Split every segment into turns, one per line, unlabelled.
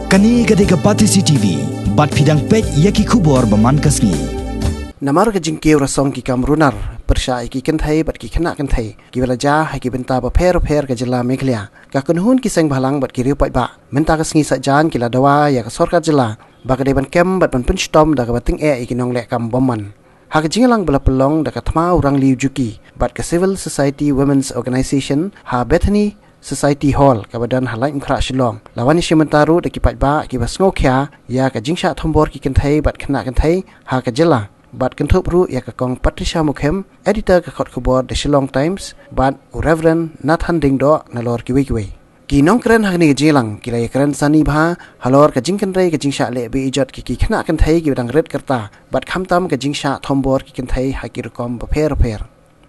Kani gadega pati CCTV, bat pidang pej yaki kubor baman kasni.
Namar ka jingkeu rasong ki kamrunar, persya ki kenthai bat ki khana kenthai, ki belaja hai ki benta ba pher ka jela Meghalaya, ka kunhun ki seng bhalang bat ki riu pai ba, menta ka sngi sajan ki la dawa ya ka sorkat jela, ba ka deban kem bat ban punstom da ka bating ki nong lek kam bomman. Ha ka jingalang bala pelong da ka thma urang liu juki, bat ka Civil Society Women's Organization ha Bethany Society Hall ka badan halai mkhra Shillong lawani shimentaru de ki patba ki basngo khya ya ka jingsha thombor ki kenthai bat khana kenthai ha ka jela bat kenthop ru ya ka kong Patricia Mukhem editor ka khot khobor de Shillong Times bat Reverend Nathan Dingdo nalor ki wei ki nongkren ha ni jilang ki lai kren sani bha halor ka jingken rei ka jingsha le be ijot ki khana kenthai ki badang red karta bat khamtam ka jingsha thombor ki kenthai ha ki rukom ba pher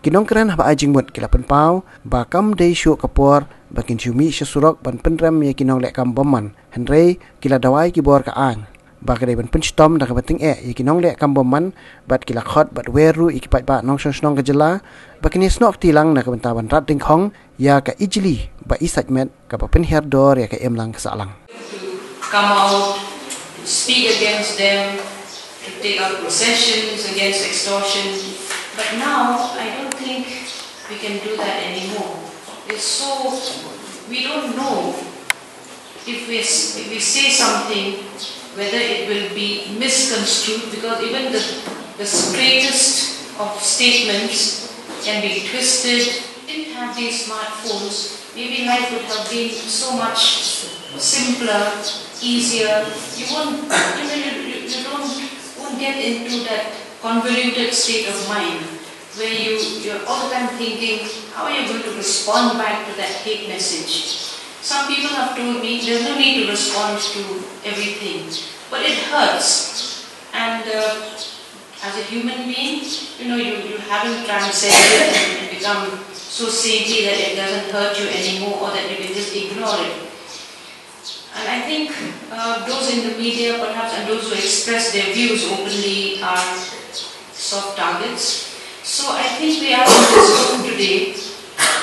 kinongkren haba ajing mut kila penpau ba kam dei shu kapor ba kinchumi shasurok ban penram ya kinong lek kam bomman henrei kila dawai ki bor ka ang ba kadai ban penstom da ka bating ya kinong lek kam bomman bat kila khot bat weru ikipat ba nong snong ka jela ba kini snok tilang na ka benta ban rat ding khong ya ka ijli ba isajmet ka ba penher dor ya ka emlang ka salang
come out speak against them to take out processions against extortion. But now, I don't think we can do that anymore. It's so, we don't know if we say something, whether it will be misconstrued, because even the straightest of statements can be twisted. Didn't have these smartphones, maybe life would have been so much simpler, easier. You won't get into that convoluted state of mind where you're all the time thinking, how are you going to respond back to that hate message? Some people have told me there's no need to respond to everything, but it hurts. And as a human being, you haven't transcended and become so saintly that it doesn't hurt you anymore or that you can just ignore it. And I think those in the media perhaps and those who express their views openly are soft targets. So I think we are in this room today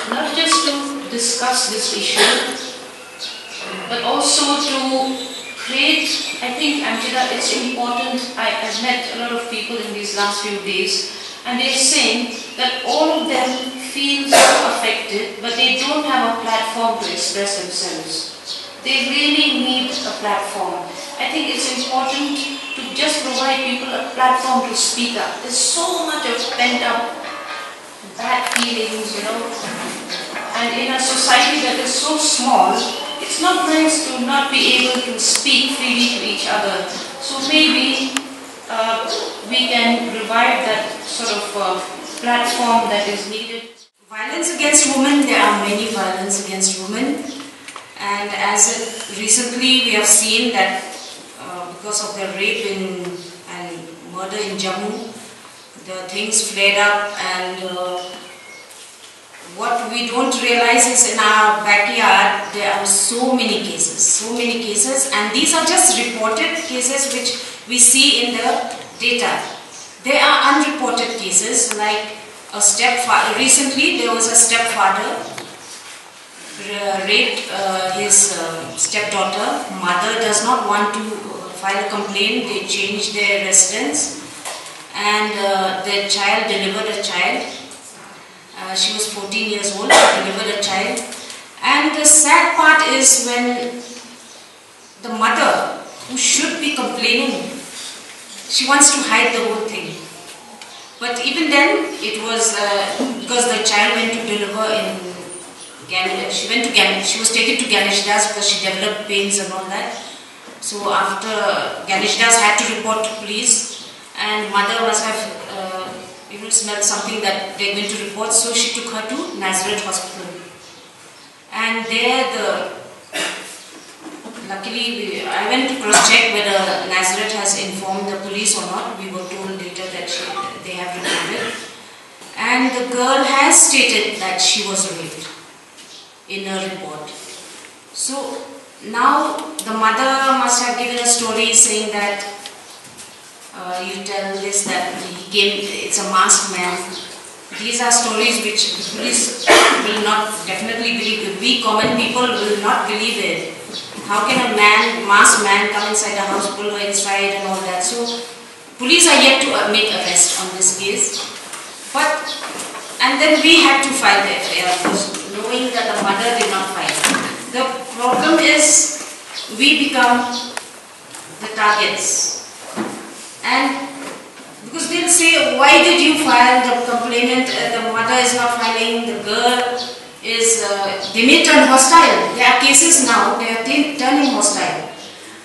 not just to discuss this issue but also to create, I think Angela, it's important. I've met a lot of people in these last few days and they're saying that all of them feel so affected but they don't have a platform to express themselves. They really need a platform. I think it's important to just provide people a platform to speak up. There's so much of pent-up bad feelings, and in a society that is so small, it's not nice to not be able to speak freely to each other. So maybe we can revive that sort of platform that is needed.
Violence against women, there are many violence against women. And as recently we have seen that because of the rape and murder in Jammu, the things flared up, and what we don't realize is in our backyard there are so many cases, and these are just reported cases which we see in the data. There are unreported cases like a stepfather. Recently there was a stepfather raped his stepdaughter. Mother does not want to file a complaint. They changed their residence, and their child delivered a child. She was 14 years old. She delivered a child, and the sad part is when the mother, who should be complaining, she wants to hide the whole thing. But even then, it was because the child went to deliver in she was taken to Ganesh Das because she developed pains and all that. So after Ganesh Das had to report to police, and mother must have smelled something that they're going to report, so she took her to Nazareth Hospital. And there luckily I went to cross-check whether Nazareth has informed the police or not. We were told later that they have reported. And the girl has stated that she was raped in her report. So now the mother must have given a story saying that you tell this, that he came, it's a masked man. These are stories which the police will not definitely believe. We common people will not believe it. How can a masked man come inside a house, pull her inside and all that? So police are yet to make arrest on this case. And then we had to file the FIR, knowing that the mother did not file. The problem is we become the targets. And because they'll say, why did you file? The complainant, the mother is not filing, the girl is, they may turn hostile. There are cases now, they are turning hostile.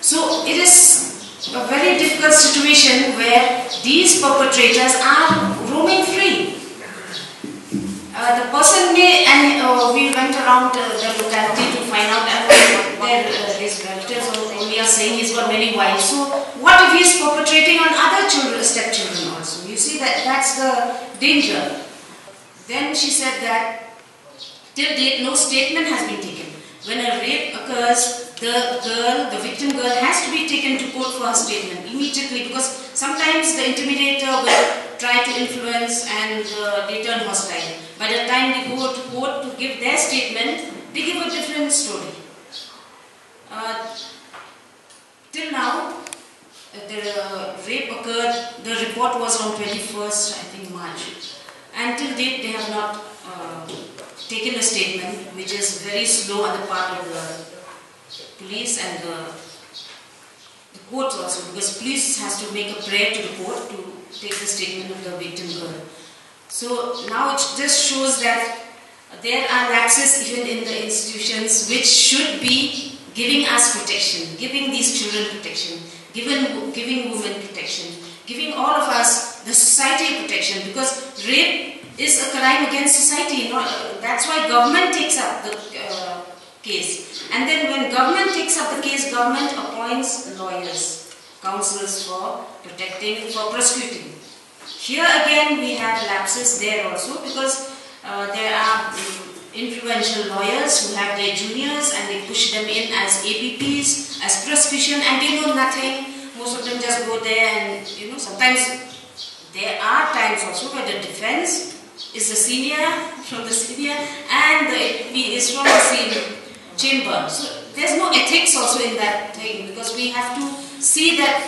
So it is a very difficult situation where these perpetrators are roaming free. The person may, and we went around the locality to find out, and his relatives only are saying he's got many wives. So what if he's perpetrating on other children, stepchildren also? You see, that's the danger. Then she said that till date no statement has been taken. When a rape occurs, the victim girl has to be taken to court for her statement immediately, because sometimes the intimidator will try to influence and they turn hostile. By the time they go to court to give their statement, they give a different story. Till now, the rape occurred, the report was on 21st, I think, March. And till date, they have not taken a statement, which is very slow on the part of the police and the courts also, because police has to make a prayer to the court to take the statement of the victim girl. So now it just shows that there are lapses even in the institutions which should be giving us protection, giving these children protection, giving women protection, giving all of us, the society protection, because rape is a crime against society. That's why government takes up the case. And then when government takes up the case, government appoints lawyers, counsels for protecting, for prosecuting. Here again we have lapses there also, because there are influential lawyers who have their juniors and they push them in as APPs, as prosecution, and they know nothing. Most of them just go there and, sometimes there are times also where the defense is the senior from the senior and the APP is from the same chamber. So there's no ethics also in that thing, because we have to see that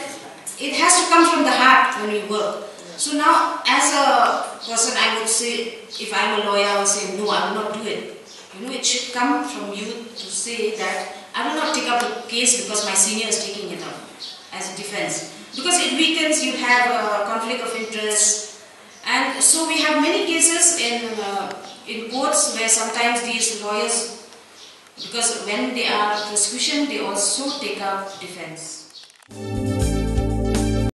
it has to come from the heart when we work. So now, as a person, I would say, if I'm a lawyer, I would say, no, I will not do it. It should come from you to say that I will not take up the case because my senior is taking it up as a defense. Because it weakens, you have a conflict of interest. And so we have many cases in courts where sometimes these lawyers, because when they are prosecution, they also take up defense.